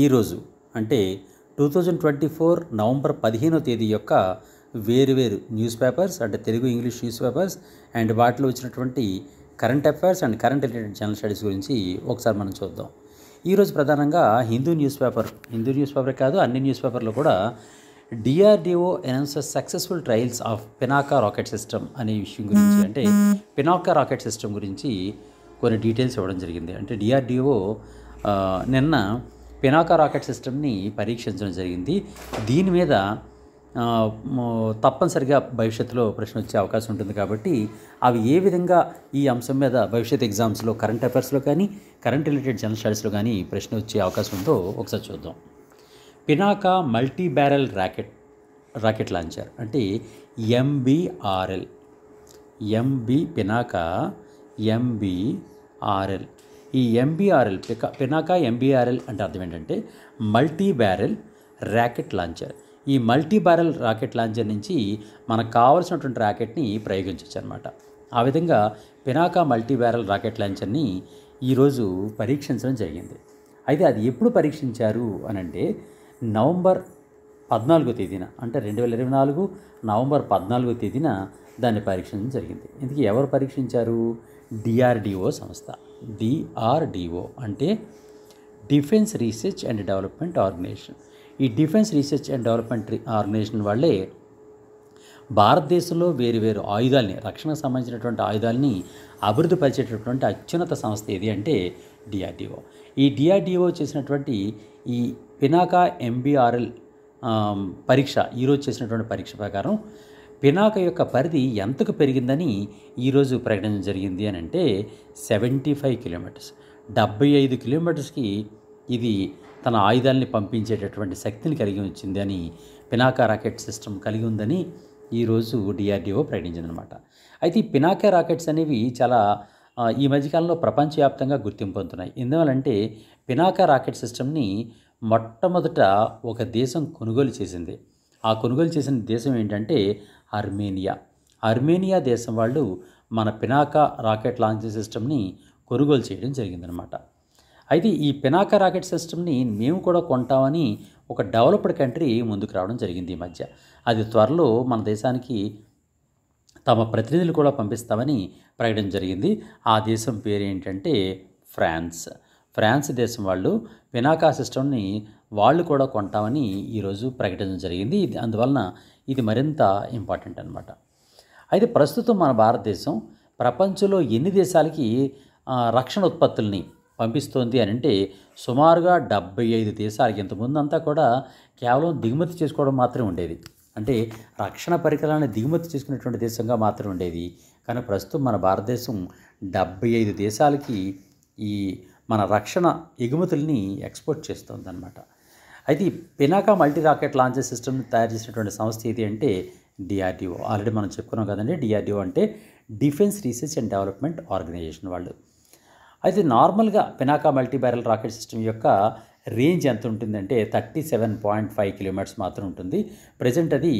ఈరోజు అంటే 2024 నవంబర్ 15వ తేదీ యొక్క వేరు న్యూస్ పేపర్స్ అంటే Telugu English news papers and వాటిలో వచ్చినటువంటి current affairs and current related general studies గురించి ఒకసారి మనం చూద్దాం. ఈరోజు ప్రధానంగా హిందూ న్యూస్ పేపర్ కాదు, అన్ని న్యూస్ పేపర్లో కూడా DRDO announces successful trials of Pinaka rocket system అనే విషయం గురించి, అంటే పినాకా రాకెట్ సిస్టమ్ గురించి కొన్ని డీటెయిల్స్ ఇవ్వడం జరిగింది. అంటే డిఆర్డిఓ నిన్న పినాకా రాకెట్ సిస్టమ్ని పరీక్షించడం జరిగింది. దీని మీద తప్పనిసరిగా భవిష్యత్తులో ప్రశ్న వచ్చే అవకాశం ఉంటుంది. కాబట్టి అవి ఏ విధంగా ఈ అంశం మీద భవిష్యత్ ఎగ్జామ్స్లో కరెంట్ అఫైర్స్లో కానీ కరెంట్ రిలేటెడ్ జనరల్ స్టడీస్లో కానీ ప్రశ్న వచ్చే అవకాశం ఉందో ఒకసారి చూద్దాం. Pinaka multi barrel rocket launcher అంటే MBRL. పినాకా MBRL. ఈ MBRL పినాకా MBRL అంటే అర్థం ఏంటంటే మల్టీ బ్యారెల్ రాకెట్ లాంచర్. ఈ మల్టీ బ్యారెల్ రాకెట్ లాంచర్ నుంచి మనకు కావాల్సినటువంటి రాకెట్ని ప్రయోగించవచ్చు అనమాట. ఆ విధంగా పినాకా మల్టీ బ్యారెల్ రాకెట్ లాంచర్ని ఈరోజు పరీక్షించడం జరిగింది. అయితే అది ఎప్పుడు పరీక్షించారు అని అంటే నవంబర్ 14వ తేదీన, అంటే 2024 నవంబర్ 14వ తేదీన దాన్ని పరీక్షించడం జరిగింది. ఇందుకు ఎవరు పరీక్షించారు? డిఆర్డిఓ సంస్థ. డిఆర్డిఓ అంటే defence research and development organisation. ఈ defence research and development organisation వాళ్ళే భారతదేశంలో వేరు ఆయుధాలని, రక్షణకు సంబంధించినటువంటి ఆయుధాలని అభివృద్ధి పరిచేటటువంటి అత్యున్నత సంస్థ ఏది అంటే డిఆర్డిఓ. ఈ డిఆర్డిఓ చేసినటువంటి ఈ పినాకా MBRL పరీక్ష, ఈరోజు చేసినటువంటి పరీక్ష ప్రకారం పినాకా యొక్క పరిధి ఎంతకు పెరిగిందని ఈరోజు ప్రకటించడం జరిగింది అని అంటే 75 కిలోమీటర్స్, 75 కిలోమీటర్స్కి ఇది తన ఆయుధాలని పంపించేటటువంటి శక్తిని కలిగి వచ్చింది అని పినాకా రాకెట్ సిస్టమ్ కలిగి ఉందని ఈరోజు డిఆర్డిఓ ప్రకటించిందనమాట. అయితే ఈ పినాకా రాకెట్స్ అనేవి చాలా ఈ మధ్యకాలంలో ప్రపంచవ్యాప్తంగా గుర్తింపు పొందుతున్నాయి. ఎందువల్లంటే పినాకా రాకెట్ సిస్టమ్ని మొట్టమొదట ఒక దేశం కొనుగోలు చేసింది. ఆ కొనుగోలు చేసిన దేశం ఏంటంటే అర్మేనియా దేశం వాళ్ళు మన పినాకా రాకెట్ లాంచ్ సిస్టమ్ని కొనుగోలు చేయడం జరిగిందనమాట. అయితే ఈ పినాకా రాకెట్ సిస్టమ్ని మేము కూడా కొంటామని ఒక డెవలప్డ్ కంట్రీ ముందుకు రావడం జరిగింది ఈ మధ్య. అది త్వరలో మన దేశానికి తమ ప్రతినిధులు కూడా పంపిస్తామని ప్రకటన జరిగింది. ఆ దేశం పేరు ఏంటంటే ఫ్రాన్స్ దేశం వాళ్ళు పినాకా సిస్టమ్ని వాళ్ళు కూడా కొంటామని ఈరోజు ప్రకటించడం జరిగింది. అందువలన ఇది మరింత ఇంపార్టెంట్ అనమాట. అయితే ప్రస్తుతం మన భారతదేశం ప్రపంచంలో ఎన్ని దేశాలకి రక్షణ ఉత్పత్తుల్ని పంపిస్తోంది అని అంటే సుమారుగా 75 దేశాలకి. ఇంతకుముందు అంతా కూడా కేవలం దిగుమతి చేసుకోవడం మాత్రమే ఉండేది, అంటే రక్షణ పరికరాలను దిగుమతి చేసుకునేటువంటి దేశంగా మాత్రమే ఉండేది. కానీ ప్రస్తుతం మన భారతదేశం 75 దేశాలకి ఈ మన రక్షణ ఎగుమతుల్ని ఎక్స్పోర్ట్ చేస్తుంది అనమాట. అయితే ఈ పినాకా మల్టీ రాకెట్ లాంచర్ సిస్టమ్ని తయారు చేసినటువంటి సంస్థ ఏది అంటే డిఆర్డిఓ. ఆల్రెడీ మనం చెప్పుకున్నాం కదండి, డిఆర్డిఓ అంటే defence research and development organisation వాళ్ళు. అయితే నార్మల్గా Pinaka multi barrel rocket system యొక్క రేంజ్ ఎంత ఉంటుందంటే 37.5 కిలోమీటర్స్ మాత్రం ఉంటుంది. ప్రజెంట్ అది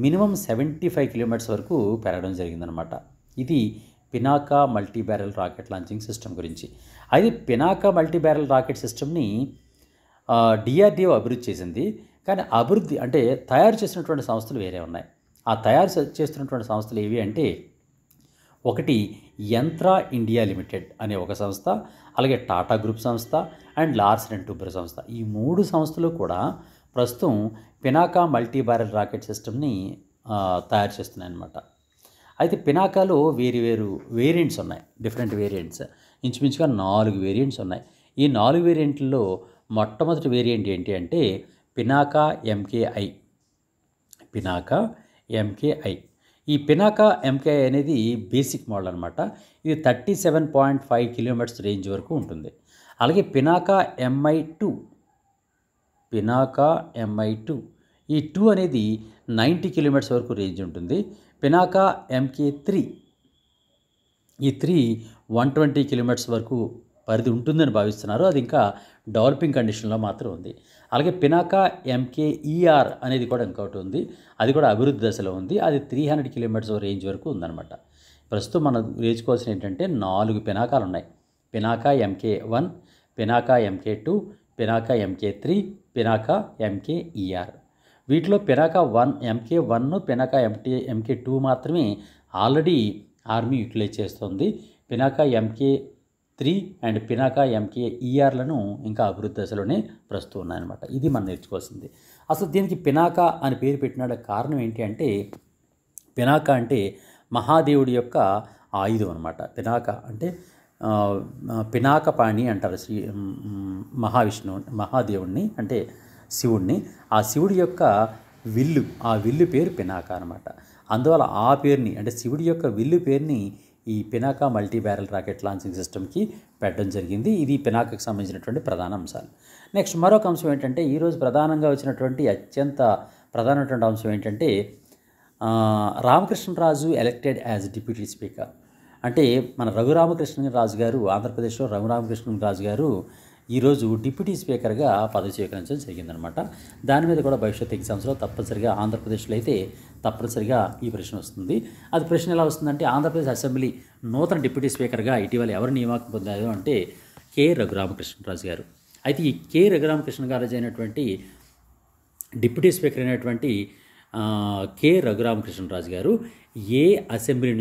మినిమం 75 కిలోమీటర్స్ వరకు పెరగడం జరిగిందనమాట. ఇది Pinaka multi barrel rocket launching system గురించి. అయితే పినాకా మల్టీ బ్యారెల్ రాకెట్ సిస్టమ్ని డిఆర్డిఓ అభివృద్ధి చేసింది. కానీ అభివృద్ధి అంటే తయారు చేసినటువంటి సంస్థలు వేరే ఉన్నాయి. ఆ తయారు చేస్తున్నటువంటి సంస్థలు ఏవి అంటే ఒకటి యంత్రా ఇండియా లిమిటెడ్ అనే ఒక సంస్థ, అలాగే టాటా గ్రూప్ సంస్థ అండ్ లార్సెన్ అండ్ టూబ్రో సంస్థ. ఈ 3 సంస్థలు కూడా ప్రస్తుతం పినాకా మల్టీ బ్యారెల్ రాకెట్ సిస్టమ్ని తయారు చేస్తున్నాయి అన్నమాట. అయితే పినాకాలో వేరు వేరియంట్స్ ఉన్నాయి, డిఫరెంట్ వేరియంట్స్. ఇంచుమించుగా 4 వేరియంట్స్ ఉన్నాయి. ఈ 4 వేరియంట్లలో మొట్టమొదటి వేరియంట్ ఏంటి అంటే పినాకా MKI. ఈ పినాకా MKI అనేది బేసిక్ మోడల్ అనమాట. ఇది 37.5 కిలోమీటర్స్ రేంజ్ వరకు ఉంటుంది. అలాగే పినాకా MI2 ఈ 2 అనేది 90 కిలోమీటర్స్ వరకు రేంజ్ ఉంటుంది. పినాకా MK3 ఈ 3 120 కిలోమీటర్స్ వరకు పరిధి ఉంటుందని భావిస్తున్నారు. అది ఇంకా డెవలపింగ్ కండిషన్లో మాత్రం ఉంది. అలాగే పినాకా MKER అనేది కూడా ఇంకోటి ఉంది, అది కూడా అభివృద్ధి దశలో ఉంది. అది 300 కిలోమీటర్స్ రేంజ్ వరకు ఉందన్నమాట. ప్రస్తుతం మనం నేర్చుకోవాల్సిన ఏంటంటే 4 పినాకాలు ఉన్నాయి. Pinaka MK1, Pinaka MK2, Pinaka MK3, Pinaka MKER. వీటిలో పినాకా MK1, పినాకా MK2 మాత్రమే ఆల్రెడీ ఆర్మీ యూటిలైజ్ చేస్తుంది. పినాకా MK3 అండ్ పినాకా MKERలను ఇంకా అభివృద్ధి దశలోనే ప్రస్తుతం ఉన్నాయన్నమాట. ఇది మనం నేర్చుకోవాల్సింది. అసలు దీనికి పినాకా అని పేరు పెట్టిన కారణం ఏంటి అంటే, పినాకా అంటే మహాదేవుడి యొక్క ఆయుధం అనమాట. పినాకా అంటే పినాకపాణి అంటారు మహాదేవుణ్ణి, అంటే శివుణ్ణి. ఆ శివుడి యొక్క విల్లు, ఆ విల్లు పేరు పినాకా అనమాట. అందువల్ల ఆ పేరుని, అంటే శివుడి యొక్క విల్లు పేరుని ఈ Pinaka multi barrel rocket launching సిస్టమ్కి పెట్టడం జరిగింది. ఇది పినాకాకి సంబంధించినటువంటి ప్రధాన అంశాలు. నెక్స్ట్ మరొక అంశం ఏంటంటే, ఈరోజు ప్రధానంగా వచ్చినటువంటి అత్యంత ప్రధానమైనటువంటి అంశం ఏంటంటే, Ramakrishna Raju elected as deputy speaker. అంటే మన రఘురామకృష్ణరాజు గారు, ఆంధ్రప్రదేశ్లో రఘురామకృష్ణరాజు గారు ఈరోజు డిప్యూటీ స్పీకర్గా పదవి స్వీకరించడం జరిగిందనమాట. దాని మీద కూడా భవిష్యత్ ఎగ్జామ్స్లో తప్పనిసరిగా ఆంధ్రప్రదేశ్లో అయితే తప్పనిసరిగా ఈ ప్రశ్న వస్తుంది. అది ప్రశ్న ఎలా వస్తుందంటే, ఆంధ్రప్రదేశ్ అసెంబ్లీ నూతన డిప్యూటీ స్పీకర్గా ఇటీవల ఎవరు నియామకం పొందారు అంటే కె రఘురామకృష్ణరాజు గారు. అయితే ఈ కె రఘురామకృష్ణరాజు అయినటువంటి డిప్యూటీ స్పీకర్ అయినటువంటి కె రఘురామకృష్ణరాజు గారు ఏ అసెంబ్లీ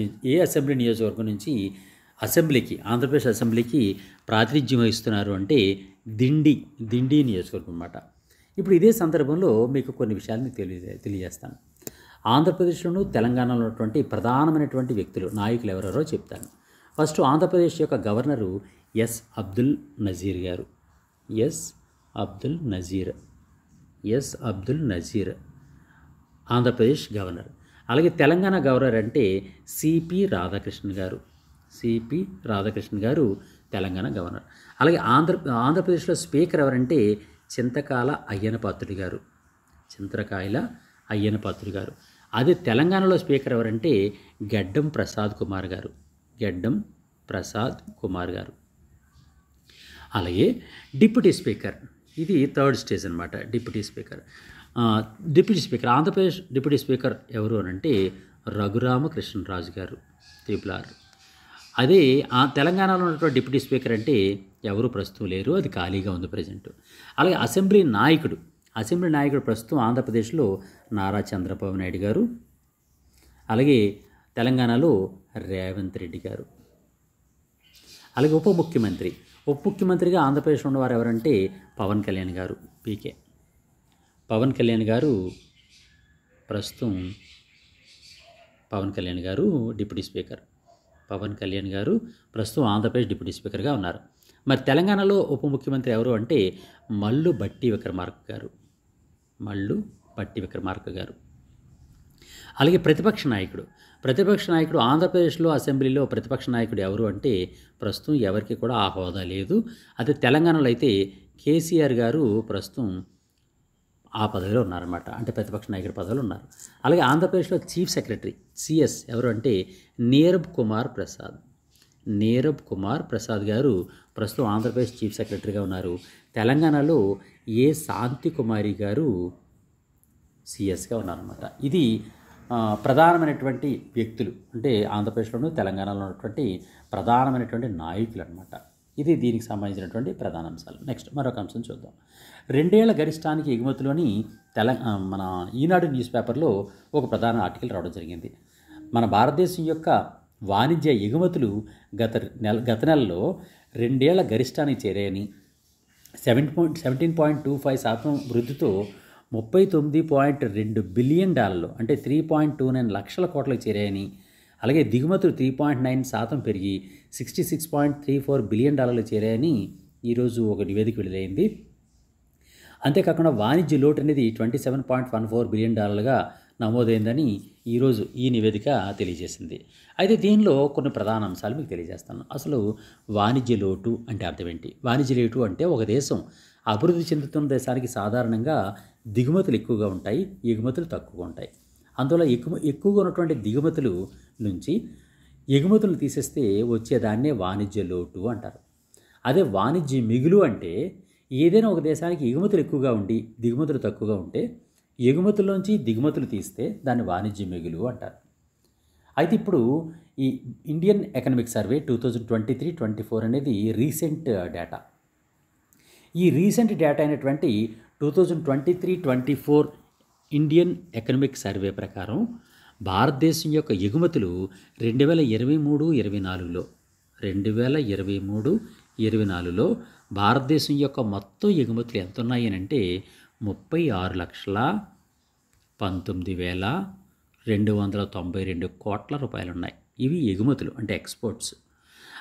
నియోజకవర్గం నుంచి అసెంబ్లీకి, ఆంధ్రప్రదేశ్ అసెంబ్లీకి ప్రాతినిధ్యం వహిస్తున్నారు అంటే దిండి నియోజకవర్గం అన్నమాట. ఇప్పుడు ఇదే సందర్భంలో మీకు కొన్ని విషయాలు తెలియజేస్తాను. ఆంధ్రప్రదేశ్లోను తెలంగాణలో ఉన్నటువంటి ప్రధానమైనటువంటి వ్యక్తులు, నాయకులు ఎవరెవరో చెప్తాను. ఫస్ట్ ఆంధ్రప్రదేశ్ యొక్క గవర్నరు ఎస్ అబ్దుల్ నజీర్ గారు. S Abdul Nazeer Andhra Pradesh governor. అలాగే తెలంగాణ గవర్నర్ అంటే సిపి రాధాకృష్ణన్ గారు తెలంగాణ గవర్నర్. అలాగే ఆంధ్రప్రదేశ్లో స్పీకర్ ఎవరంటే చింతకాయల అయ్యనపాత్రుడు గారు. అదే తెలంగాణలో స్పీకర్ ఎవరంటే గడ్డం ప్రసాద్ కుమార్ గారు. అలాగే డిప్యూటీ స్పీకర్, ఇది థర్డ్ స్టేజ్ అనమాట. Deputy speaker Andhra Pradesh deputy speaker ఎవరు అని అంటే రఘురామకృష్ణరాజు గారు, RRR. అదే తెలంగాణలో ఉన్నటువంటి డిప్యూటీ స్పీకర్ అంటే ఎవరు ప్రస్తుతం లేరు, అది ఖాళీగా ఉంది ప్రజెంట్. అలాగే అసెంబ్లీ నాయకుడు ప్రస్తుతం ఆంధ్రప్రదేశ్లో నారా చంద్రబాబు నాయుడు గారు, అలాగే తెలంగాణలో రేవంత్ రెడ్డి గారు. అలాగే ఉప ముఖ్యమంత్రిగా ఆంధ్రప్రదేశ్లో ఉన్నవారు ఎవరంటే పవన్ కళ్యాణ్ గారు, పీకే పవన్ కళ్యాణ్ గారు. ప్రస్తుతం పవన్ కళ్యాణ్ గారు డిప్యూటీ స్పీకర్. ప్రస్తుతం ఆంధ్రప్రదేశ్ డిప్యూటీ స్పీకర్గా ఉన్నారు. మరి తెలంగాణలో ఉప ముఖ్యమంత్రి ఎవరు అంటే మల్లు బట్టి విక్రమార్క గారు. అలాగే ప్రతిపక్ష నాయకుడు ఆంధ్రప్రదేశ్లో అసెంబ్లీలో ప్రతిపక్ష నాయకుడు ఎవరు అంటే ప్రస్తుతం ఎవరికి కూడా ఆ హోదా లేదు. అదే తెలంగాణలో అయితే కేసీఆర్ గారు ప్రస్తుతం ఆ పదవిలో ఉన్నారన్నమాట, అంటే ప్రతిపక్ష నాయకుడి పదవిలో ఉన్నారు. అలాగే ఆంధ్రప్రదేశ్లో చీఫ్ సెక్రటరీ సిఎస్ ఎవరు అంటే నీరబ్ కుమార్ ప్రసాద్ గారు ప్రస్తుతం ఆంధ్రప్రదేశ్ చీఫ్ సెక్రటరీగా ఉన్నారు. తెలంగాణలో ఏ శాంతి కుమారి గారు సిఎస్గా ఉన్నారన్నమాట. ఇది ప్రధానమైనటువంటి వ్యక్తులు, అంటే ఆంధ్రప్రదేశ్లోను తెలంగాణలో ఉన్నటువంటి ప్రధానమైనటువంటి నాయకులు అన్నమాట. ఇది దీనికి సంబంధించినటువంటి ప్రధాన అంశాలు. నెక్స్ట్ మరొక అంశం చూద్దాం. 2 ఏళ్ల గరిష్టానికి ఎగుమతులని మన ఈనాడు న్యూస్ పేపర్లో ఒక ప్రధాన ఆర్టికల్ రావడం జరిగింది. మన భారతదేశం యొక్క వాణిజ్య ఎగుమతులు గత నెలలో 2 ఏళ్ల గరిష్టానికి చేరాయని, 17.25% వృద్ధితో $39.2 బిలియన్ అంటే 3.29 లక్షల కోట్లకు చేరాయని, అలాగే దిగుమతులు 3.9% పెరిగి $66.34 బిలియన్ చేరాయని ఈరోజు ఒక నివేదిక విడుదలైంది. అంతేకాకుండా వాణిజ్య లోటు అనేది $27.14 బిలియన్ నమోదైందని ఈరోజు ఈ నివేదిక తెలియజేసింది. అయితే దీనిలో కొన్ని ప్రధాన అంశాలు మీకు తెలియజేస్తాను. అసలు వాణిజ్య లోటు అంటే అర్థం ఏంటి? వాణిజ్య లోటు అంటే ఒక దేశం అభివృద్ధి చెందుతున్న దేశానికి సాధారణంగా దిగుమతులు ఎక్కువగా ఉంటాయి, ఎగుమతులు తక్కువగా ఉంటాయి. అందువల్ల ఎక్కువగా ఉన్నటువంటి దిగుమతులు నుంచి ఎగుమతులు తీసేస్తే వచ్చేదాన్నే వాణిజ్య లోటు అంటారు. అదే వాణిజ్య మిగులు అంటే ఏదైనా ఒక దేశానికి ఎగుమతులు ఎక్కువగా ఉండి దిగుమతులు తక్కువగా ఉంటే ఎగుమతుల్లోంచి దిగుమతులు తీస్తే దాన్ని వాణిజ్య మిగులు అంటారు. అయితే ఇప్పుడు ఈ ఇండియన్ ఎకనామిక్ సర్వే 2023-24 అనేది రీసెంట్ డేటా. ఈ రీసెంట్ డేటా అయినటువంటి 2023-24 ఇండియన్ ఎకనామిక్ సర్వే ప్రకారం భారతదేశం యొక్క ఎగుమతులు 2023-24లో భారతదేశం యొక్క మొత్తం ఎగుమతులు ఎంత ఉన్నాయి అని అంటే 36,19,292 కోట్ల రూపాయలు ఉన్నాయి. ఇవి ఎగుమతులు అంటే ఎక్స్పోర్ట్స్.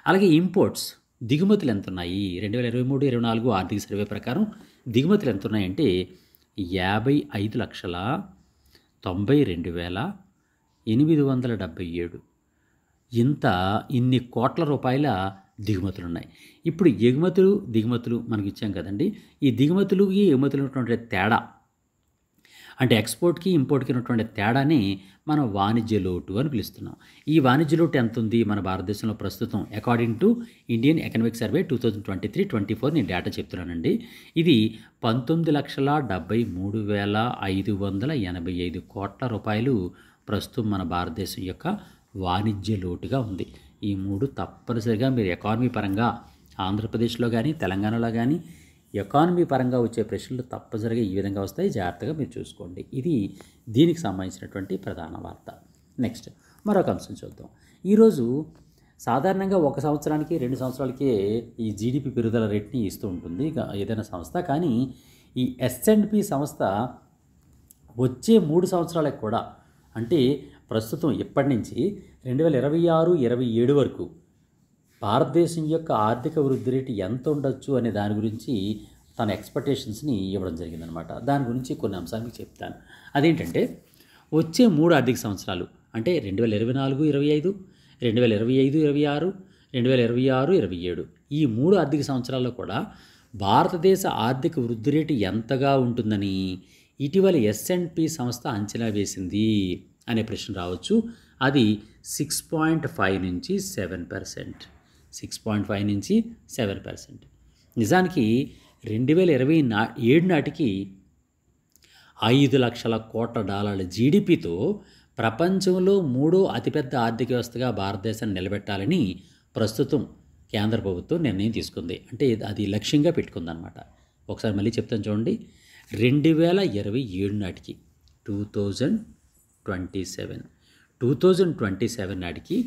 అలాగే ఇంపోర్ట్స్ దిగుమతులు ఎంత ఉన్నాయి 2023-24 ఆర్థిక సర్వే ప్రకారం దిగుమతులు ఎంత ఉన్నాయంటే 55,92,877 ఇన్ని కోట్ల రూపాయల దిగుమతులు ఉన్నాయి. ఇప్పుడు దిగుమతులు మనకి ఇచ్చాం కదండి. ఈ దిగుమతులకి ఎగుమతులు ఉన్నటువంటి తేడా అంటే ఎక్స్పోర్ట్కి ఇంపోర్ట్కి ఉన్నటువంటి తేడాని మనం వాణిజ్య లోటు అని పిలుస్తున్నాం. ఈ వాణిజ్య లోటు ఎంత ఉంది మన భారతదేశంలో ప్రస్తుతం according to Indian economic survey 2023-24 నేను డేటా చెప్తున్నానండి. ఇది 19,73,585 కోట్ల రూపాయలు ప్రస్తుతం మన భారతదేశం యొక్క వాణిజ్య లోటుగా ఉంది. ఈ మూడు తప్పనిసరిగా మీరు ఎకానమీ పరంగా ఆంధ్రప్రదేశ్లో కానీ తెలంగాణలో కానీ ఎకానమీ పరంగా వచ్చే ప్రశ్నలు తప్పనిసరిగా ఈ విధంగా వస్తాయి. జాగ్రత్తగా మీరు చూసుకోండి. ఇది దీనికి సంబంధించినటువంటి ప్రధాన వార్త. నెక్స్ట్ మరొక అంశం చూద్దాం. ఈరోజు సాధారణంగా 1 సంవత్సరానికి 2 సంవత్సరాలకే ఈ జీడిపి పెరుగుదల రేట్ని ఇస్తూ ఉంటుంది ఏదైనా సంస్థ. కానీ ఈ S&P సంస్థ వచ్చే 3 సంవత్సరాలకు కూడా అంటే ప్రస్తుతం ఇప్పటి నుంచి 2026-27 వరకు భారతదేశం యొక్క ఆర్థిక వృద్ధి రేటు ఎంత ఉండొచ్చు అనే దాని గురించి తన ఎక్స్పెక్టేషన్స్ని ఇవ్వడం జరిగిందనమాట. దాని గురించి కొన్ని అంశాలు మీకు చెప్తాను. అదేంటంటే వచ్చే 3 ఆర్థిక సంవత్సరాలు అంటే 2024-25, 2025-26, 2026-27 ఈ 3 ఆర్థిక సంవత్సరాల్లో కూడా భారతదేశ ఆర్థిక వృద్ధి రేటు ఎంతగా ఉంటుందని ఇటీవల S&P సంస్థ అంచనా వేసింది అనే ప్రశ్న రావచ్చు. అది 6.5 నుంచి 7%. 6.5 నుంచి 7%. నిజానికి 2027 నాటికి $5 లక్షల కోట్ల జీడిపితో ప్రపంచంలో 3వ అతిపెద్ద ఆర్థిక వ్యవస్థగా భారతదేశాన్ని నిలబెట్టాలని ప్రస్తుతం కేంద్ర ప్రభుత్వం నిర్ణయం తీసుకుంది. అంటే అది లక్ష్యంగా పెట్టుకుందన్నమాట. ఒకసారి మళ్ళీ చెప్తాను చూడండి. 2027 నాటికి 2027 నాటికి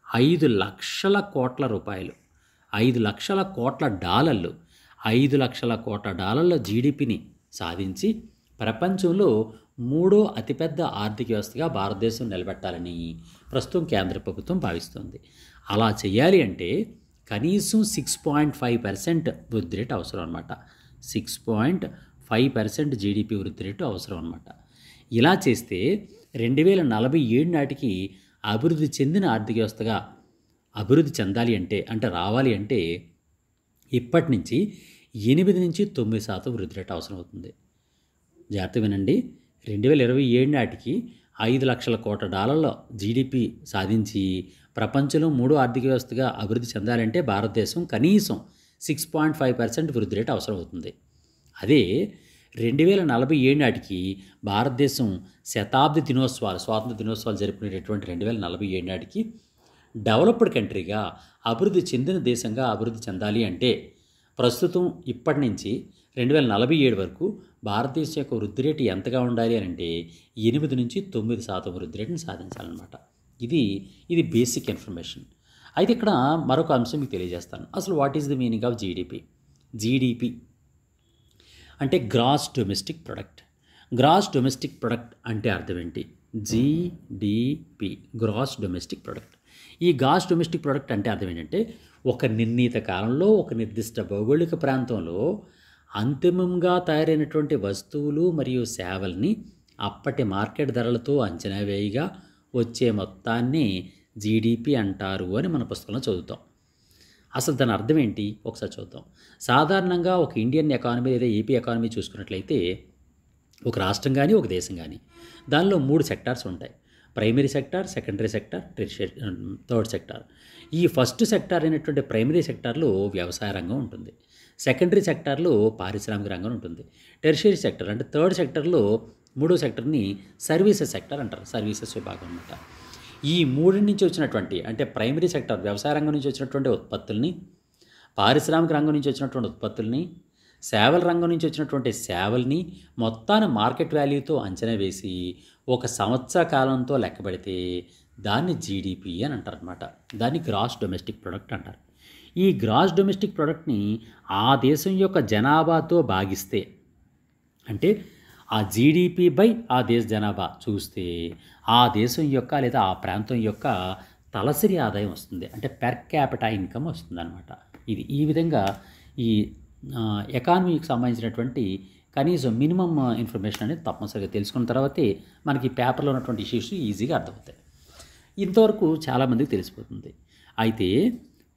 $5 లక్షల కోట్ల రూపాయలు, $5 లక్షల కోట్ల డాలర్లు, $5 లక్షల కోట్ల డాలర్ల జీడిపిని సాధించి ప్రపంచంలో 3వ అతిపెద్ద ఆర్థిక వ్యవస్థగా భారతదేశం నిలబెట్టాలని ప్రస్తుతం కేంద్ర ప్రభుత్వం భావిస్తుంది. అలా చేయాలి అంటే కనీసం 6.5% వృద్ధి రేటు అవసరం అనమాట. 6.5% జీడిపి వృద్ధి రేటు అవసరం అనమాట. ఇలా చేస్తే 2047 నాటికి అభివృద్ధి చెందిన ఆర్థిక వ్యవస్థగా అభివృద్ధి చెందాలి అంటే రావాలి అంటే ఇప్పటి నుంచి 8-9% వృద్ధి రేటు అవసరం అవుతుంది. జాగ్రత్త వినండి. 2027 నాటికి $5 లక్షల కోట్ల జీడిపి సాధించి ప్రపంచంలో 3వ ఆర్థిక వ్యవస్థగా అభివృద్ధి చెందాలంటే భారతదేశం కనీసం 6.5% వృద్ధి రేటు అవసరం అవుతుంది. అదే 2047 నాటికి భారతదేశం శతాబ్ది దినోత్సవాలు స్వాతంత్ర దినోత్సవాలు జరుపుకునేటటువంటి 2047 నాటికి డెవలప్డ్ కంట్రీగా అభివృద్ధి చెందిన దేశంగా అభివృద్ధి చెందాలి అంటే ప్రస్తుతం ఇప్పటి నుంచి 2047 వరకు భారతదేశం యొక్క వృద్ధి రేటు ఎంతగా ఉండాలి అని అంటే 8-9% వృద్ధి రేటుని సాధించాలన్నమాట. ఇది బేసిక్ ఇన్ఫర్మేషన్. అయితే ఇక్కడ మరొక అంశం మీకు తెలియజేస్తాను. అసలు what is the meaning of GDP అంటే gross domestic product. Gross domestic product అంటే అర్థం ఏంటి? GDP gross domestic product. ఈ గ్రాస్ డొమెస్టిక్ ప్రొడక్ట్ అంటే అర్థం ఏంటంటే ఒక నిర్ణీత కాలంలో ఒక నిర్దిష్ట భౌగోళిక ప్రాంతంలో అంతిమంగా తయారైనటువంటి వస్తువులు మరియు సేవల్ని అప్పటి మార్కెట్ ధరలతో అంచనా వేయగా వచ్చే మొత్తాన్ని జీడిపి అంటారు అని మన పుస్తకంలో చదువుతాం. అసలు దాని అర్థం ఏంటి ఒకసారి చూద్దాం. సాధారణంగా ఒక ఇండియన్ ఎకానమీ లేదా ఏపీ ఎకానమీ చూసుకున్నట్లయితే ఒక రాష్ట్రం కానీ ఒక దేశం కానీ దానిలో 3 సెక్టార్స్ ఉంటాయి. Primary sector, secondary sector, third sector. ఈ ఫస్ట్ సెక్టార్ అయినటువంటి ప్రైమరీ సెక్టార్లో వ్యవసాయ రంగం ఉంటుంది. సెకండరీ సెక్టార్లో పారిశ్రామిక రంగం ఉంటుంది. టెర్షియరీ సెక్టర్ అంటే థర్డ్ సెక్టార్లో 3వ సెక్టర్ని సర్వీసెస్ సెక్టర్ అంటారు. సర్వీసెస్ విభాగం అన్నమాట. ఈ 3 నుంచి వచ్చినటువంటి అంటే ప్రైమరీ సెక్టర్ వ్యవసాయ రంగం నుంచి వచ్చినటువంటి ఉత్పత్తుల్ని, పారిశ్రామిక రంగం నుంచి వచ్చినటువంటి ఉత్పత్తుల్ని, సేవల రంగం నుంచి వచ్చినటువంటి సేవల్ని మొత్తాన్ని మార్కెట్ వాల్యూతో అంచనా వేసి ఒక సంవత్సర కాలంతో లెక్క పెడితే దాన్ని జీడిపి అని అంటారు అనమాట. దాన్ని గ్రాస్ డొమెస్టిక్ ప్రొడక్ట్ అంటారు. ఈ గ్రాస్ డొమెస్టిక్ ప్రొడక్ట్ని ఆ దేశం యొక్క జనాభాతో భాగిస్తే, అంటే ఆ జీడిపి బై ఆ దేశ జనాభా చూస్తే ఆ దేశం యొక్క లేదా ఆ ప్రాంతం యొక్క తలసరి ఆదాయం వస్తుంది. అంటే పెర్ క్యాపిటా ఇన్కమ్ వస్తుంది అనమాట. ఇది ఈ విధంగా ఈ ఎకానమీకి సంబంధించినటువంటి కనీసం మినిమం ఇన్ఫర్మేషన్ అనేది తప్పనిసరిగా తెలుసుకున్న తర్వాతే మనకి పేపర్లో ఉన్నటువంటి ఇష్యూస్ ఈజీగా అర్థమవుతాయి. ఇంతవరకు చాలామందికి తెలిసిపోతుంది. అయితే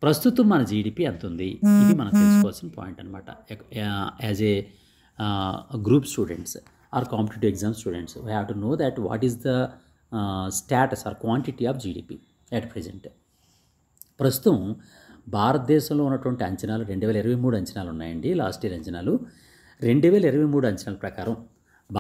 ప్రస్తుతం మన జీడిపి ఎంత ఉంది, ఇది మనం తెలుసుకోవాల్సిన పాయింట్ అనమాట. As a group students or competitive exam students we have to know that what is the status or quantity of GDP at present. ప్రస్తుతం భారతదేశంలో ఉన్నటువంటి అంచనాలు 2023 అంచనాలు ఉన్నాయండి. లాస్ట్ ఇయర్ అంచనాలు 2023 అంచనాల ప్రకారం